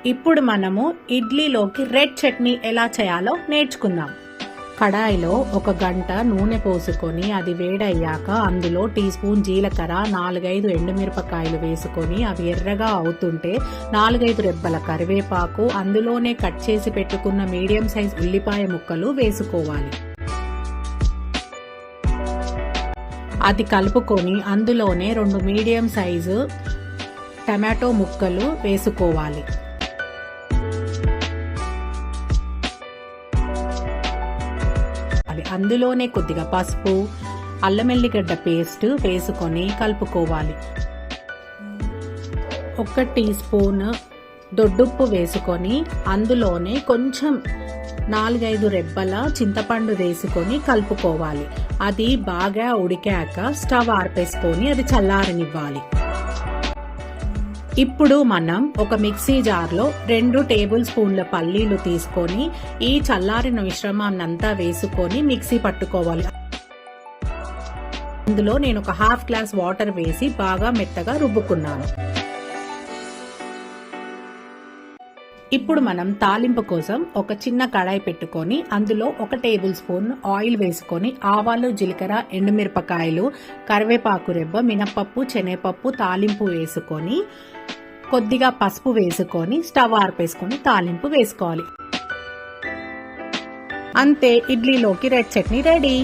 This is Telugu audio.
ఇప్పుడు మనము ఇడ్లీలోకి రెడ్ చట్నీ ఎలా చేయాలో నేర్చుకుందాం. కడాయిలో 1 గంట నూనె పోసుకొని అది వేడయ్యాక అందులో టీ స్పూన్ జీలకర్ర, 4-5 ఎండుమిరపకాయలు వేసుకొని అవి ఎర్రగా అవుతుంటే 4-5 రెబ్బల కరివేపాకు, అందులోనే కట్ చేసి పెట్టుకున్న మీడియం సైజ్ ఉల్లిపాయ ముక్కలు వేసుకోవాలి. అది కలుపుకొని అందులోనే 2 మీడియం సైజు టమాటో ముక్కలు వేసుకోవాలి. అందులోనే కొద్దిగా పసుపు, అల్లం వెల్లిగడ్డ పేస్ట్ వేసుకొని కలుపుకోవాలి. 1 టీ స్పూన్ దొడ్డుప్పు వేసుకొని అందులోనే కొంచెం 4-5 రెబ్బల చింతపండు వేసుకొని కలుపుకోవాలి. అది బాగా ఉడికాక స్టవ్ ఆర్పేసుకొని అది చల్లారనివ్వాలి. ఇప్పుడు మనం ఒక మిక్సీ జార్లో 2 టేబుల్ స్పూన్ల పల్లీలు తీసుకొని ఈ చల్లారిన మిశ్రమాన్నంతా వేసుకొని మిక్సీ పట్టుకోవాలి. అందులో నేను ఒక ½ గ్లాస్ వాటర్ వేసి బాగా మెత్తగా రుబ్బుకున్నాను. ఇప్పుడు మనం తాలింపు కోసం ఒక చిన్న కడాయి పెట్టుకొని అందులో 1 టేబుల్ స్పూన్ ఆయిల్ వేసుకొని ఆవాలు, జీలకర్ర, ఎండుమిరపకాయలు, కరివేపాకు రెబ్బ, మినపప్పు, శనగపప్పు తాలింపు వేసుకొని కొద్దిగా పసుపు వేసుకొని స్టవ్ ఆర్పేసుకొని తాలింపు వేసుకోవాలి. అంతే, ఇడ్లీలోకి రెడ్ చట్నీ రెడీ.